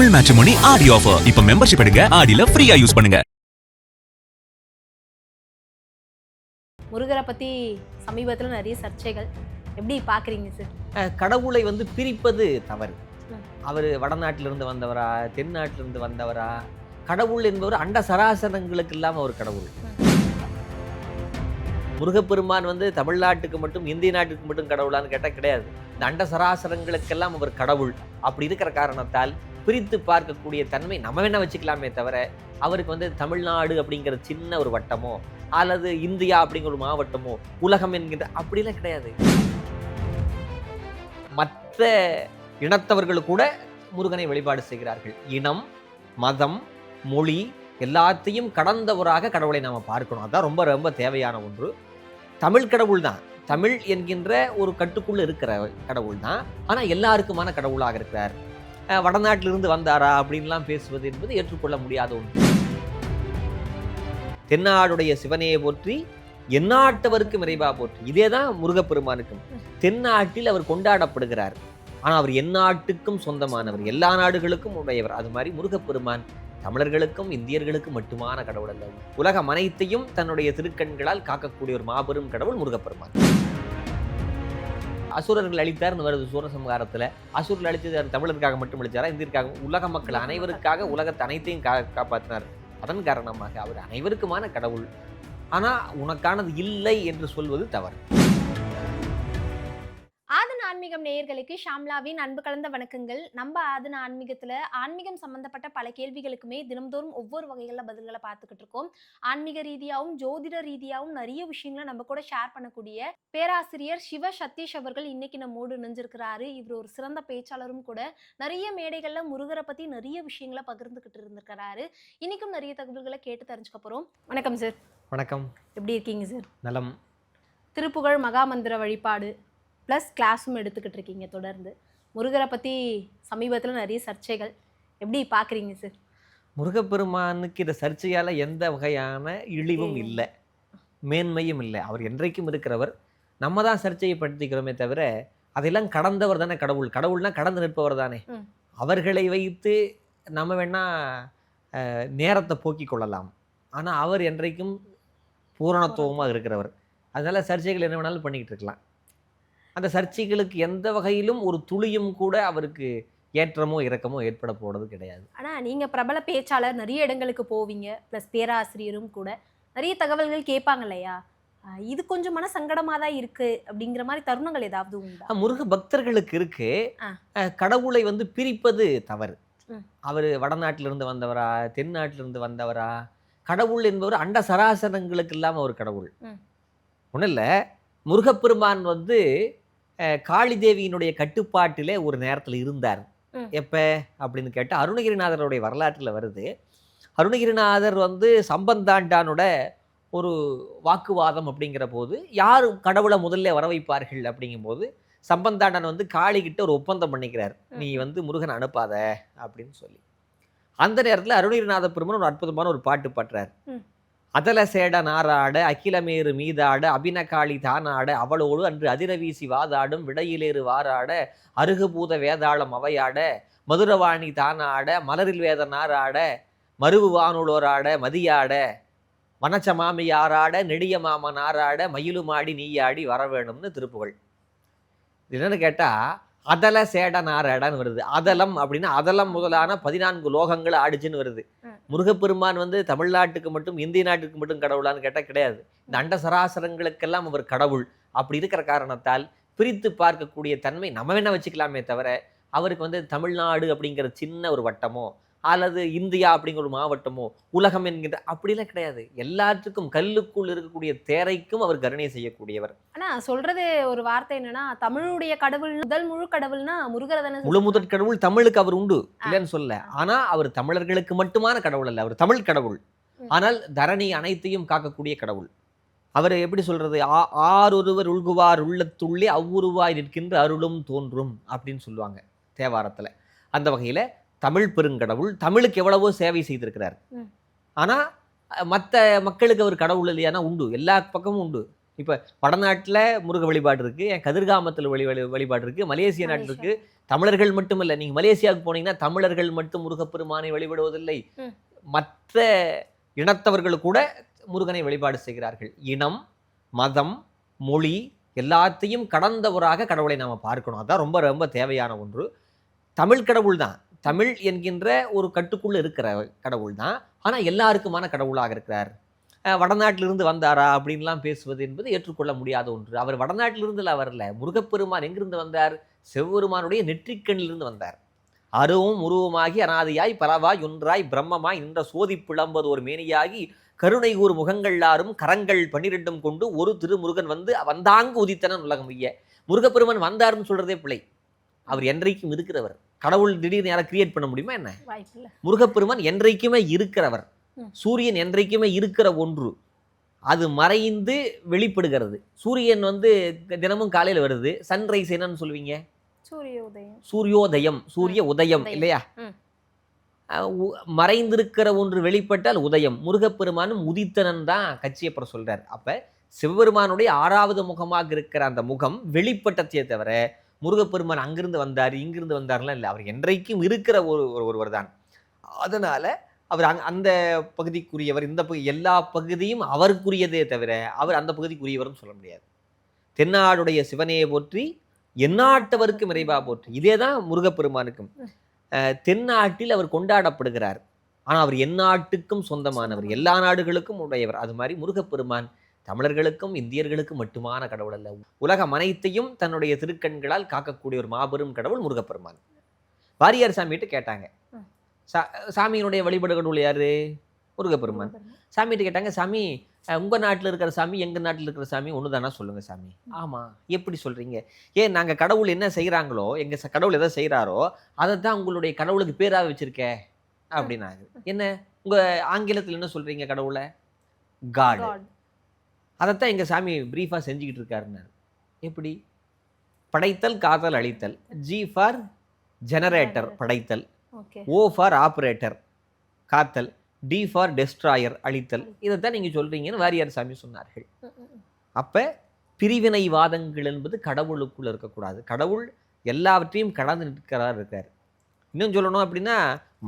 Tamil matrimony ஆடி offer. இப்ப membership எடுங்க, ஆடில ஃப்ரீயா யூஸ் பண்ணுங்க. முருகரை பத்தி சமீபத்தில் நிறைய சர்ச்சைகள் எப்படி பாக்குறீங்க சார்? கடவுளை பிரிப்பது தவறு. அவர் வடநாட்டிலிருந்து வந்தவரா, தென்னாட்டிலிருந்து வந்தவரா? கடவுள் என்பவர் அண்ட சராசரங்களுக்கு இல்லாம ஒரு கடவுள். முருகப்பெருமான் தமிழ்நாட்டுக்கு மட்டும், இந்திய நாட்டுக்கு மட்டும் கடவுளான்னு கேட்டால் கிடையாது. இந்த அண்ட சராசரங்களுக்கெல்லாம் அவர் கடவுள். அப்படி இருக்கிற காரணத்தால் பிரித்து பார்க்கக்கூடிய தன்மை நம்ம வேணா வச்சுக்கலாமே தவிர, அவருக்கு தமிழ்நாடு அப்படிங்கிற சின்ன ஒரு வட்டமோ அல்லது இந்தியா அப்படிங்கிற ஒரு மாவட்டமோ உலகம் என்கின்ற அப்படிலாம் கிடையாது. மற்ற இனத்தவர்கள் கூட முருகனை வழிபாடு செய்கிறார்கள். இனம், மதம், மொழி எல்லாத்தையும் கடந்தவராக கடவுளை நாம் பார்க்கணும். அதுதான் ரொம்ப ரொம்ப தேவையான ஒன்று. தமிழ் கடவுள் தான், தமிழ் என்கின்ற ஒரு கட்டுக்குள்ள இருக்கிற கடவுள் தான். ஆனால் எல்லாருக்குமான கடவுளாக இருக்கிறார். வடநாட்டிலிருந்து வந்தாரா அப்படின்லாம் பேசுவது என்பது ஏற்றுக்கொள்ள முடியாத ஒன்று. தென்னாடுடைய சிவனையை போற்றி, எந்நாட்டவருக்கும் இறைவா போற்றி. இதே தான் முருகப்பெருமானுக்கும். தென்னாட்டில் அவர் கொண்டாடப்படுகிறார். ஆனால் அவர் எந்நாட்டுக்கும் சொந்தமானவர், எல்லா நாடுகளுக்கும் உடையவர். அது மாதிரி முருகப்பெருமான் தமிழர்களுக்கும் இந்தியர்களுக்கும் மட்டுமான கடவுள் அல்ல, உலகம் அனைத்தையும் தன்னுடைய திருக்கண்களால் காக்கக்கூடிய ஒரு மாபெரும் கடவுள் முருகப்பெருமான். அசுரர்கள் அழித்தார்னு வருது சூரசம்ஹாரத்தில். அசுரர்கள் அழித்தது தமிழருக்காக மட்டும் அழிச்சாரா? இந்தியருக்காக, உலக மக்கள் அனைவருக்காக உலகத்தை அனைத்தையும் காப்பாற்றினார். அதன் காரணமாக அவர் அனைவருக்குமான கடவுள். ஆனால் உனக்கானது இல்லை என்று சொல்வது தவறு. ஆதன் ஆன்மீகம் நேயர்களுக்கு ஷாம்லாவின் அன்பு கலந்த வணக்கங்கள். நம்ம ஆதன் ஆன்மீகத்துல ஆன்மீகம் சம்பந்தப்பட்ட பல கேள்விகளுக்குமே தினம்தோறும் ஒவ்வொரு வகைகளில் பதில்களை பார்த்துக்கிட்டு இருக்கோம். ஆன்மீக ரீதியாகவும் ஜோதிட ரீதியாகவும் நிறைய விஷயங்களை நம்ம கூட ஷேர் பண்ணக்கூடிய பேராசிரியர் சிவ சதீஷ் அவர்கள் இன்னைக்கு நம்மோடு இணைஞ்சிருக்கிறாரு. இவர் ஒரு சிறந்த பேச்சாளரும் கூட. நிறைய மேடைகள்ல முருகரை பத்தி நிறைய விஷயங்களை பகிர்ந்துகிட்டு இருந்திருக்கிறாரு. இன்னைக்கும் நிறைய தகவல்களை கேட்டு தெரிஞ்சுக்க போறோம். வணக்கம் சார். வணக்கம். எப்படி இருக்கீங்க சார்? நலம். திருப்புகழ் மகாமந்திர வழிபாடு ப்ளஸ் கிளாஸும் எடுத்துக்கிட்டு இருக்கீங்க தொடர்ந்து. முருகரை பற்றி சமீபத்தில் நிறைய சர்ச்சைகள் எப்படி பார்க்குறீங்க சார்? முருகப்பெருமானுக்கு இந்த சர்ச்சையால் எந்த வகையான இழிவும் இல்லை, மேன்மையும் இல்லை. அவர் என்றைக்கும் இருக்கிறவர். நம்ம தான் சர்ச்சையை படுத்திக்கிறோமே தவிர, அதெல்லாம் கடந்தவர் தானே கடவுள். கடவுள்னா கடந்து நிற்பவர் தானே. அவர்களை வைத்து நம்ம வேணா நேரத்தை போக்கிக் கொள்ளலாம். ஆனால் அவர் என்றைக்கும் பூரணத்துவமாக இருக்கிறவர். அதனால் சர்ச்சைகள் என்ன வேணாலும் பண்ணிக்கிட்டு இருக்கலாம். அந்த சர்ச்சைகளுக்கு எந்த வகையிலும் ஒரு துளியும் கூட அவருக்கு ஏற்றமோ இறக்கமோ ஏற்பட போறது கிடையாது. ஆனால் நீங்கள் பிரபல பேச்சாளர், நிறைய இடங்களுக்கு போவீங்க, ப்ளஸ் பேராசிரியரும் கூட. நிறைய தகவல்கள் கேட்பாங்க இல்லையா? இது கொஞ்சம் மன சங்கடமாக தான் இருக்கு அப்படிங்கிற மாதிரி தருணங்கள் ஏதாவது உண்டா? முருக பக்தர்களுக்கு இருக்கு. கடவுளை பிரிப்பது தவறு. அவர் வடநாட்டிலிருந்து வந்தவரா, தென்னாட்டிலிருந்து வந்தவரா? கடவுள் என்பவர் அண்ட சராசரங்களுக்கு இல்லாமல் ஒரு கடவுள். ஒன்றும் இல்லை. முருகப்பெருமான் காளி தேவியினுடைய கட்டுப்பாட்டிலே ஒரு நேரத்தில் இருந்தார். எப்போ அப்படின்னு கேட்டால் அருணகிரிநாதருடைய வரலாற்றில் வருது. அருணகிரிநாதர் சம்பந்தாண்டானோட ஒரு வாக்குவாதம் அப்படிங்கிற போது, யார் கடவுளை முதல்ல வர வைப்பார்கள் அப்படிங்கும்போது சம்பந்தாண்டான் காளிகிட்ட ஒரு ஒப்பந்தம் பண்ணிக்கிறார். நீ முருகனை அனுப்பாத அப்படின்னு சொல்லி. அந்த நேரத்தில் அருணகிரிநாத பெருமான் ஒரு அற்புதமான ஒரு பாட்டு பாடுறார். அதல சேட நாராட, அகிலமேறு மீதாட, அபினகாளி தானாட, அவளோடு அன்று அதிரவீசி வாதாடும், விடையிலேறு வாராட, அருகுபூத வேதாளம் அவையாட, மதுரவாணி தானாட, மலரில் வேத நாராட, மருவு வானுளோராட, மதியாட, வனச்சமாமியாராட, நெடிய மாம நாராட, மயிலுமாடி நீயாடி வரவேணும்னு திருப்புகழ். என்னன்னு கேட்டால், அதல சேட நாராடன்னு வருது. அதலம் அப்படின்னா அதலம் முதலான 14 லோகங்கள் ஆடிச்சுன்னு வருது. முருகப்பெருமான் தமிழ்நாட்டுக்கு மட்டும், இந்திய நாட்டுக்கு மட்டும் கடவுளான்னு கேட்டால் கிடையாது. இந்த அண்ட சராசரங்களுக்கெல்லாம் அவர் கடவுள். அப்படி இருக்கிற காரணத்தால் பிரித்து பார்க்கக்கூடிய தன்மை நம்ம வேணா வச்சுக்கலாமே தவிர, அவருக்கு தமிழ்நாடு அப்படிங்கிற சின்ன ஒரு வட்டமோ அல்லது இந்தியா அப்படிங்கிற ஒரு மாவட்டமோ உலகம் என்கின்ற அப்படிலாம் கிடையாது. எல்லாத்துக்கும் கல்லுக்குள் இருக்கக்கூடிய தேரைக்கும் அவர் கருணை செய்யக்கூடியவர். ஆனா சொல்றது ஒரு வார்த்தை என்னன்னா, தமிழுடைய கடவுள் முதல் முழு கடவுள்னா முருகர் தானே. முழு முதற் கடவுள் தமிழுக்கு அவர் உண்டு, இல்லைன்னு சொல்ல. ஆனா அவர் தமிழர்களுக்கு மட்டுமான கடவுள் அல்ல, அவர் தமிழ் கடவுள். ஆனால் தரணி அனைத்தையும் காக்கக்கூடிய கடவுள். அவர் எப்படி சொல்றது, ஆரொருவர் உள்குவார் உள்ளத்துள்ளே அவ்வுருவாய் நிற்கின்ற அருளும் தோன்றும் அப்படின்னு சொல்லுவாங்க தேவாரத்துல. அந்த வகையில தமிழ் பெருங்கடவுள், தமிழுக்கு எவ்வளவோ சேவை செய்திருக்கிறார். ஆனால் மற்ற மக்களுக்கு அவர் கடவுள் இல்லையானா உண்டு, எல்லா பக்கமும் உண்டு. இப்போ வடநாட்டில் முருக வழிபாடு இருக்குது, என் கதிர்காமத்தில் வழிபாடு இருக்குது, மலேசிய நாட்டில் இருக்குது. தமிழர்கள் மட்டுமல்ல, நீங்கள் மலேசியாவுக்கு போனீங்கன்னா தமிழர்கள் மட்டும் முருகப்பெருமானை வழிபடுவதில்லை, மற்ற இனத்தவர்கள் கூட முருகனை வழிபாடு செய்கிறார்கள். இனம், மதம், மொழி எல்லாத்தையும் கடந்தவராக கடவுளை நாம் பார்க்கணும். அதுதான் ரொம்ப ரொம்ப தேவையான ஒன்று. தமிழ் கடவுள் தான், தமிழ் என்கின்ற ஒரு கட்டுக்குள்ள இருக்கிற கடவுள் தான். ஆனால் எல்லாருக்குமான கடவுளாக இருக்கிறார். வடநாட்டிலிருந்து வந்தாரா அப்படின்லாம் பேசுவது என்பது ஏற்றுக்கொள்ள முடியாத ஒன்று. அவர் வடநாட்டிலிருந்துலாம் வரல. முருகப்பெருமான் எங்கிருந்து வந்தார்? சிவபெருமானுடைய நெற்றிக்கண்ணிலிருந்து வந்தார். அருவும் உருவமாகி அனாதியாய் பலவாய் ஒன்றாய் பிரம்மமாய் நின்ற சோதி பிளம்பது ஒரு மேனியாகி கருணை கூறு முகங்கள்லாரும் கரங்கள் 12 கொண்டு ஒரு திருமுருகன் வந்தாங்கு உதித்தனன் உலகம் ஐய. முருகப்பெருமான் வந்தாருன்னு சொல்றதே பிள்ளை. அவர் என்றைக்கும் இருக்கிறவர். கடவுள் திடீர்னு யாரை கிரியேட் பண்ண முடியுமா என்ன? முருகப்பெருமான் என்றைக்குமே இருக்கிறவர். சூரியன் என்றைக்குமே இருக்கிற ஒன்று. அது மறைந்து வெளிப்படுகிறது. சூரியன் தினமும் காலையில் வருது. சன்ரைஸ் என்னன்னு சொல்லுவீங்க? சூரியோதயம், சூரிய உதயம் இல்லையா? மறைந்திருக்கிற ஒன்று வெளிப்பட்டால் உதயம். முருகப்பெருமானும் உதித்தனன் தான் கச்சியப்பர் சொல்றார். அப்ப சிவபெருமானுடைய 6வது முகமாக இருக்கிற அந்த முகம் வெளிப்பட்டத்தையே தவிர முருகப்பெருமான் அங்கிருந்து வந்தார் இங்கிருந்து வந்தார்லாம் இல்லை. அவர் என்றைக்கும் இருக்கிற ஒருவர் தான். அதனால அவர் அந்த பகுதிக்குரியவர். இந்த எல்லா பகுதியும் அவருக்குரியதே தவிர அவர் அந்த பகுதிக்குரியவர்னு சொல்ல முடியாது. தென்னாடுடைய சிவனையை போற்றி எந்நாட்டவருக்கும் இறைவா போற்றி. இதே தான் முருகப்பெருமானுக்கும். தென்னாட்டில் அவர் கொண்டாடப்படுகிறார். ஆனால் அவர் எந்நாட்டுக்கும் சொந்தமானவர், எல்லா நாடுகளுக்கும் உடையவர். அது மாதிரி முருகப்பெருமான் தமிழர்களுக்கும் இந்தியர்களுக்கும் மட்டுமான கடவுள் அல்ல, உலகம் அனைத்தையும் தன்னுடைய திருக்கண்களால் காக்கக்கூடிய ஒரு மாபெரும் கடவுள் முருகப்பெருமான். வாரியார் சாமிகிட்ட கேட்டாங்க, சாமியினுடைய வழிபாடு கடவுள் யாரு? முருகப்பெருமான். சாமிகிட்ட கேட்டாங்க, சாமி உங்க நாட்டில் இருக்கிற சாமி எங்க நாட்டில் இருக்கிற சாமி ஒன்று தானா சொல்லுங்க சாமி. ஆமா, எப்படி சொல்றீங்க? ஏன் நாங்க கடவுள் என்ன செய்யறாங்களோ, எங்க கடவுள் எதை செய்யறாரோ அதை தான் உங்களுடைய கடவுளுக்கு பேராக வச்சிருக்க அப்படின்னாங்க. என்ன உங்க ஆங்கிலத்தில் என்ன சொல்றீங்க கடவுளை? காட். அதைத்தான் எங்க சாமி பிரீஃபா செஞ்சுக்கிட்டு இருக்காருன்னாரு. எப்படி? படைத்தல், காத்தல், அழித்தல். ஜி ஃபார் ஜெனரேட்டர் படைத்தல், ஓ ஃபார் ஆப்ரேட்டர் காத்தல், டி ஃபார் டெஸ்ட்ராயர் அழித்தல். இதைத்தான் நீங்கள் சொல்கிறீங்கன்னு வாரியார் சாமி சொன்னார்கள். அப்போ பிரிவினைவாதங்கள் என்பது கடவுளுக்குள்ளே இருக்கக்கூடாது. கடவுள் எல்லாவற்றையும் கடந்து நிற்கிறார் இருக்கார். இன்னும் சொல்லணும் அப்படின்னா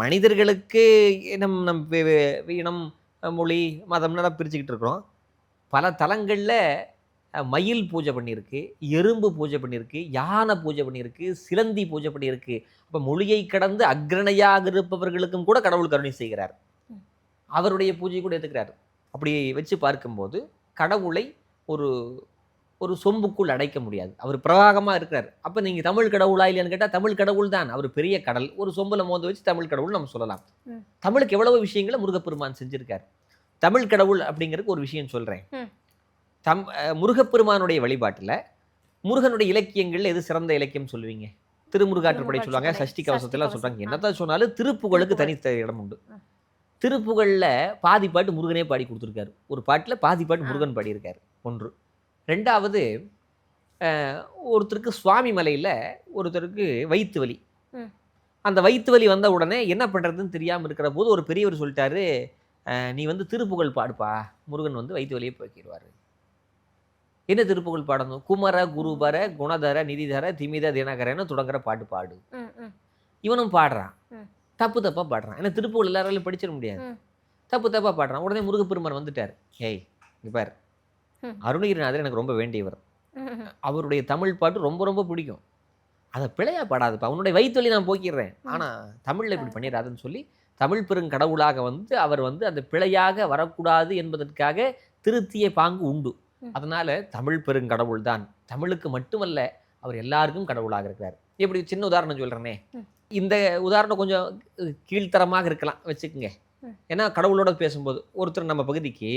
மனிதர்களுக்கு இனம் மொழி மதம்லாம் பிரிச்சுக்கிட்டு இருக்கிறோம். பல தலங்களில் மயில் பூஜை பண்ணியிருக்கு, எறும்பு பூஜை பண்ணியிருக்கு, யானை பூஜை பண்ணியிருக்கு, சிலந்தி பூஜை பண்ணியிருக்கு. அப்போ மொழியை கடந்து அக்ரணையாக இருப்பவர்களுக்கும் கூட கடவுள் கருணை செய்கிறார். அவருடைய பூஜை கூட ஏற்றுக்கிறார். அப்படி வச்சு பார்க்கும்போது கடவுளை ஒரு சொம்புக்குள் அடைக்க முடியாது. அவர் பிரவாகமாக இருக்கிறார். அப்போ நீங்கள் தமிழ் கடவுளா இல்லையான்னு கேட்டால் தமிழ் கடவுள் தான். அவர் பெரிய கடல். ஒரு சொம்பில் மோந்து வச்சு தமிழ் கடவுள் நம்ம சொல்லலாம். தமிழுக்கு எவ்வளவு விஷயங்களை முருகப்பெருமான் செஞ்சிருக்கார். தமிழ் கடவுள் அப்படிங்கிறதுக்கு ஒரு விஷயம் சொல்கிறேன். முருகப்பெருமானுடைய வழிபாட்டில் முருகனுடைய இலக்கியங்கள் எது சிறந்த இலக்கியம் சொல்லுவீங்க? திருமுருகாற்றுப்படை சொல்லுவாங்க, சஷ்டி கவசத்தெல்லாம் சொல்கிறாங்க. என்னதான் சொன்னாலும் திருப்புகழுக்கு தனி இடம் உண்டு. திருப்புகழில் பாதி பாட்டு முருகனே பாடி கொடுத்துருக்காரு. ஒரு பாட்டில் பாதி பாட்டு முருகன் பாடியிருக்காரு. ஒன்று. ரெண்டாவது, ஒருத்தருக்கு சுவாமி மலையில் ஒருத்தருக்கு வயிற்று வலி. அந்த வயிற்று வலி வந்த உடனே என்ன பண்ணுறதுன்னு தெரியாமல் இருக்கிற போது ஒரு பெரியவர் சொல்லிட்டாரு, நீ திருப்புகழ் பாடுப்பா, முருகன் வயிற்று வலியை போக்கிடுவார். என்ன திருப்புகழ் பாடணும்? குமர குருபர குணதர நிதிதர திமித தினகரன்னு தொடங்குற பாட்டு பாடு. இவனும் பாடுறான், தப்பாக பாடுறான். ஏன்னா திருப்புகழ் எல்லாராலையும் படிச்சிட முடியாது. தப்பாக பாடுறான். உடனே முருகப்பெருமான் வந்துட்டார். ஏய் இங்கே பார், அருணகிரிநாதர் எனக்கு ரொம்ப வேண்டியவர், அவருடைய தமிழ் பாட்டு ரொம்ப ரொம்ப பிடிக்கும், அதை பிழையா பாடாதுப்பா, அவனுடைய வயிற்று வலி நான் போக்கிடுறேன், ஆனால் தமிழில் இப்படி பண்ணிடாதுன்னு சொல்லி தமிழ் பெருங்கடவுளாக அவர் அந்த பிழையாக வரக்கூடாது என்பதற்காக திருத்திய பாங்கு உண்டு. அதனால தமிழ் பெருங்கடவுள் தான். தமிழுக்கு மட்டுமல்ல, அவர் எல்லாருக்கும் கடவுளாக இருக்கிறார். எப்படி சின்ன உதாரணம் சொல்கிறேனே, இந்த உதாரணம் கொஞ்சம் கீழ்த்தரமாக இருக்கலாம் வச்சுக்கோங்க. ஏன்னா கடவுளோட பேசும்போது ஒருத்தர் நம்ம பகுதிக்கு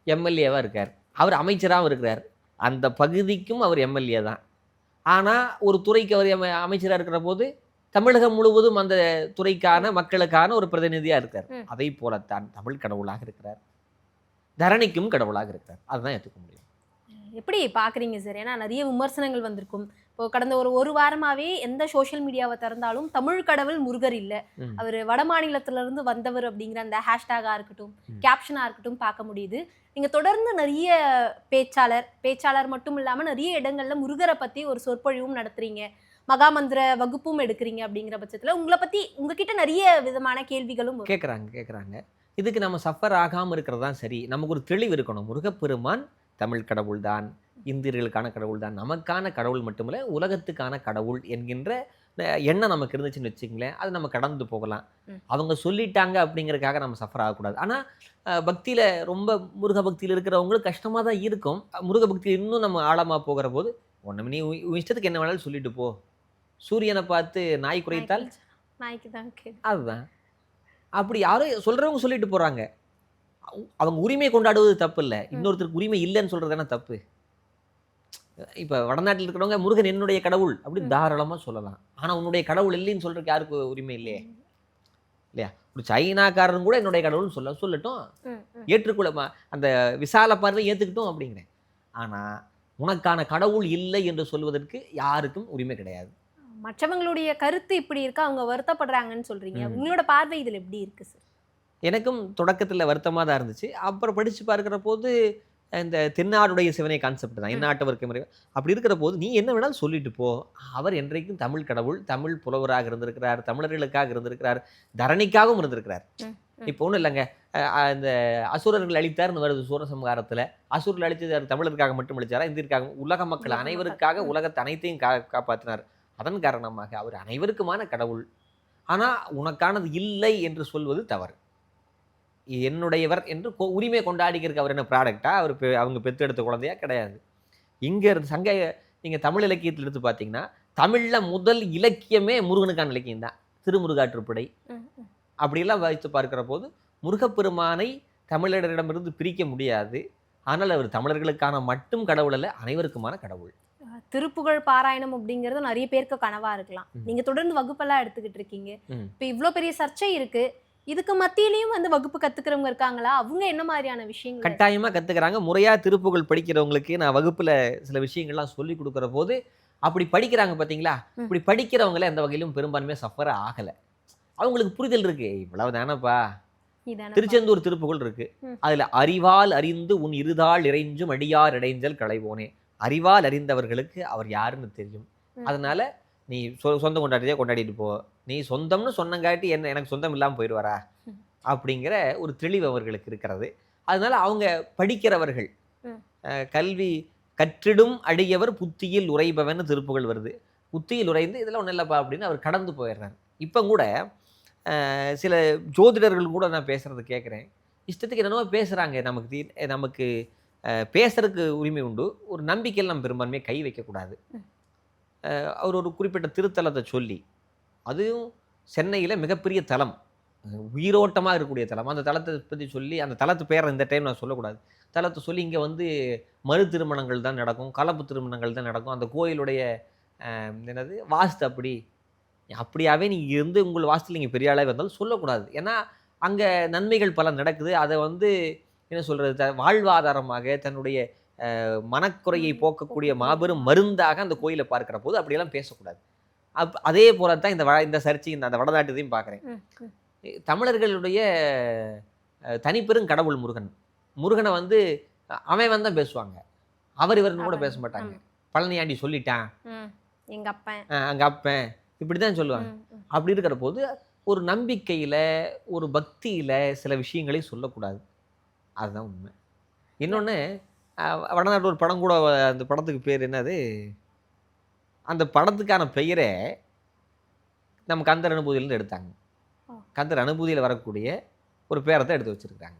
எம்எல்ஏவாக இருக்கார், அவர் அமைச்சராகவும் இருக்கிறார். அந்த பகுதிக்கும் அவர் எம்எல்ஏ தான். ஆனால் ஒரு துறைக்கு அவர் அமைச்சராக இருக்கிற போது தமிழகம் முழுவதும் அந்த துறைக்கான மக்களுக்கான ஒரு பிரதிநிதியாக இருக்கார். அதை போலத்தான் தமிழ் கடவுளாக இருக்கிறார், தரணிக்கும் கடவுளாக இருக்கிறார். அதுதான் ஏற்றுக்க முடியும். எப்படி பாக்குறீங்க சார்? ஏன்னா நிறைய விமர்சனங்கள் வந்திருக்கும். இப்போ கடந்த ஒரு வாரமாவே எந்த சோஷியல் மீடியாவை திறந்தாலும் தமிழ் கடவுள் முருகர் இல்ல, அவர் வட மாநிலத்துல இருந்து வந்தவர் அப்படிங்கிற அந்த ஹேஷ்டேகா இருக்கட்டும், கேப்ஷனா இருக்கட்டும் பார்க்க முடியுது. நீங்க தொடர்ந்து நிறைய பேச்சாளர் மட்டும் இல்லாம நிறைய இடங்கள்ல முருகரை பத்தி ஒரு சொற்பொழிவும் நடத்துறீங்க, மகாமந்திர வகுப்பும் எடுக்கிறீங்க. அப்படிங்கிற பட்சத்துல உங்களை பத்தி உங்ககிட்ட நிறைய விதமான கேள்விகளும் கேட்குறாங்க. இதுக்கு நம்ம சஃபர் ஆகாமல் இருக்கிறது தான் சரி. நமக்கு ஒரு தெளிவு இருக்கணும். முருகப்பெருமான் தமிழ் கடவுள் தான், இந்தியர்களுக்கான கடவுள் தான், நமக்கான கடவுள் மட்டுமில்ல உலகத்துக்கான கடவுள் என்கின்ற எண்ணம் நமக்கு இருந்துச்சுன்னு வச்சுங்களேன், அது நம்ம கடந்து போகலாம். அவங்க சொல்லிட்டாங்க அப்படிங்கிறதுக்காக நம்ம சஃபர் ஆகக்கூடாது. ஆனால் பக்தியில் ரொம்ப முருக பக்தியில் இருக்கிறவங்களுக்கு கஷ்டமாக தான் இருக்கும். முருக பக்தியில் இன்னும் நம்ம ஆழமாக போகிற போது ஒன்றும் நீ உன் இஷ்டத்துக்கு என்ன வேணாலும் சொல்லிட்டு போ, சூரியனை பார்த்து நாய் குறைத்தால் நாய்க்கு தான் அதுதான். அப்படி யாரும் சொல்கிறவங்க சொல்லிட்டு போகிறாங்க. அவங்க உரிமை கொண்டாடுவது தப்பு இல்லை, இன்னொருத்தருக்கு உரிமை இல்லைன்னு சொல்கிறது தானே தப்பு. இப்போ வடநாட்டில் இருக்கிறவங்க முருகன் என்னுடைய கடவுள் அப்படின்னு தாராளமாக சொல்லலாம். ஆனால் உன்னுடைய கடவுள் இல்லைன்னு சொல்கிறதுக்கு யாருக்கு உரிமை இல்லையே, இல்லையா? ஒரு சைனாக்காரன் கூட என்னுடைய கடவுள்னு சொல்லட்டும், ஏற்றுக்கொள்ள அந்த விசால பார்வை ஏற்றுக்கிட்டோம் அப்படிங்கிறேன். ஆனால் உனக்கான கடவுள் இல்லை என்று சொல்வதற்கு யாருக்கும் உரிமை கிடையாது. மற்றவங்களுடைய கருத்து இப்படி இருக்கா, அவங்க வருத்தப்படுறாங்கன்னு சொல்றீங்க, உங்களோட பார்வை இதில் எப்படி இருக்கு சார்? எனக்கும் தொடக்கத்தில் வருத்தமாக தான் இருந்துச்சு. அப்புறம் படித்து பார்க்குற போது இந்த தென்னாடுடைய சிவனை கான்செப்ட் தான், எந்நாட்டவருக்கு முறை. அப்படி இருக்கிற போது நீ என்ன வேணாலும் சொல்லிட்டு போ, அவர் என்றைக்கும் தமிழ் கடவுள், தமிழ் புலவராக இருந்திருக்கிறார், தமிழர்களுக்காக இருந்திருக்கிறார், தரணிக்காகவும் இருந்திருக்கிறார். இப்போ ஒன்றும் இல்லைங்க, இந்த அசுரர்கள் அழித்தார்னு வருது சூரசம்ஹாரத்தில். அசுரர்கள் அழித்தது தமிழருக்காக மட்டும் அழிச்சாரா, இந்தியருக்காக? உலக மக்கள் அனைவருக்காக உலகத்தை அனைத்தையும் காப்பாற்றினார். அதன் காரணமாக அவர் அனைவருக்குமான கடவுள். ஆனால் உனக்கானது இல்லை என்று சொல்வது தவறு. என்னுடையவர் என்று உரிமை கொண்டாடிக்கிறதுக்கு அவர் என்ன ப்ராடக்டா? அவர் அவங்க பெற்றெடுத்த குழந்தையா? கிடையாது. இங்கே சங்க நீங்கள் தமிழ் இலக்கியத்தில் எடுத்து பார்த்தீங்கன்னா தமிழில் முதல் இலக்கியமே முருகனுக்கான இலக்கியம் தான், திருமுருகாற்றுப்படை. அப்படியெல்லாம் வைத்து பார்க்கிற போது முருகப்பெருமானை தமிழரிடமிருந்து பிரிக்க முடியாது. ஆனால் அவர் தமிழர்களுக்கான மட்டும் கடவுள் அல்ல, அனைவருக்குமான கடவுள். திருப்புகழ் பாராயணம் அப்படிங்கிறது நிறைய பேருக்கு கனவா இருக்கலாம். நீங்க தொடர்ந்து வகுப்பெல்லாம் எடுத்துக்கிட்டு இருக்கீங்க. இப்போ இவ்வளோ பெரிய சர்ச்சை இருக்கு, இதுக்கு மத்தியிலையும் வந்து வகுப்பு கத்துக்கிறவங்க இருக்காங்களா? அவங்க என்ன மாதிரியான விஷயங்கள் கட்டாயமா கத்துக்கிறாங்க. முறையா திருப்புகழ் படிக்கிறவங்களுக்கு நான் வகுப்புல சில விஷயங்கள்லாம் சொல்லி கொடுக்குற போது அப்படி படிக்கிறாங்க பார்த்தீங்களா? இப்படி படிக்கிறவங்களே அந்த வகையிலும் பெரும்பான்மையாக சஃபர் ஆகலை. அவங்களுக்கு புரிதல் இருக்கு, இவ்வளவு தானப்பா. திருச்செந்தூர் திருப்புகழ் இருக்கு, அதுல அறிவால் அறிந்து உன் இருதாள் இறைஞ்சும் அடியார் இடைஞ்சல் களைவோனே. அறிவால் அறிந்தவர்களுக்கு அவர் யாருன்னு தெரியும். அதனால நீ சொந்தம் கொண்டாடிட்டு போ, நீ சொந்தம்னு சொன்னங்காட்டி என்ன எனக்கு சொந்தம் இல்லாமல் போயிடுவாரா அப்படிங்கிற ஒரு தெளிவு அவர்களுக்கு இருக்கிறது. அதனால அவங்க படிக்கிறவர்கள், கல்வி கற்றிடும் அடியவர் புத்தியில் உரைபவன்னு திருப்புகழ் வருது. புத்தியில் உரைந்து இதெல்லாம் ஒன்றும் இல்லைப்பா அப்படின்னு அவர் கடந்து போயிடுறாரு. இப்போ கூட சில ஜோதிடர்கள் கூட நான் பேசுறது கேட்குறேன், இஷ்டத்துக்கு என்னென்னோ பேசுகிறாங்க. நமக்கு பேசுறதுக்கு உரிமை உண்டு, ஒரு நம்பிக்கையில் நம்ம பெரும்பான்மையை கை வைக்கக்கூடாது. அவர் ஒரு குறிப்பிட்ட திருத்தலத்தை சொல்லி, அதுவும் சென்னையில் மிகப்பெரிய தலம், உயிரோட்டமாக இருக்கக்கூடிய தலம், அந்த தலத்தை பற்றி சொல்லி, அந்த தலத்து பேரை இந்த டைம் நான் சொல்லக்கூடாது, தலத்தை சொல்லி இங்கே வந்து மறு திருமணங்கள் தான் நடக்கும், கலப்பு திருமணங்கள் தான் நடக்கும், அந்த கோயிலுடைய என்னது வாஸ்து அப்படியாவே நீங்கள் இருந்து உங்கள் வாஸ்துல நீங்கள் பெரிய ஆளாக வந்தாலும் சொல்லக்கூடாது. ஏன்னா அங்கே நன்மைகள் பல நடக்குது. அதை வந்து என்ன சொல்கிறது, வாழ்வாதாரமாக தன்னுடைய மனக்குறையை போக்கக்கூடிய மாபெரும் மருந்தாக அந்த கோயிலை பார்க்கிற போது அப்படியெல்லாம் பேசக்கூடாது. அதே போல தான் இந்த சர்ச்சை அந்த வடநாட்டுதையும் பார்க்குறேன். தமிழர்களுடைய தனிப்பெரும் கடவுள் முருகன். முருகனை வந்து அவன் தான் பேசுவாங்க, அவர் இவர்னு கூட பேச மாட்டாங்க. பழனியாண்டி சொல்லிட்டான், அங்கே அப்பன் இப்படி தான் சொல்லுவாங்க. அப்படி இருக்கிற போது ஒரு நம்பிக்கையில் ஒரு பக்தியில் சில விஷயங்களையும் சொல்லக்கூடாது. அதுதான் உண்மை. இன்னொன்று, வடநாட்டு ஒரு படம் கூட, அந்த படத்துக்கு பேர் என்னது, அந்த படத்துக்கான பெயரே நம்ம கந்தர் அனுபூதியிலேருந்து எடுத்தாங்க. கந்தர் அனுபூதியில் வரக்கூடிய ஒரு பேரை தான் எடுத்து வச்சுருக்காங்க.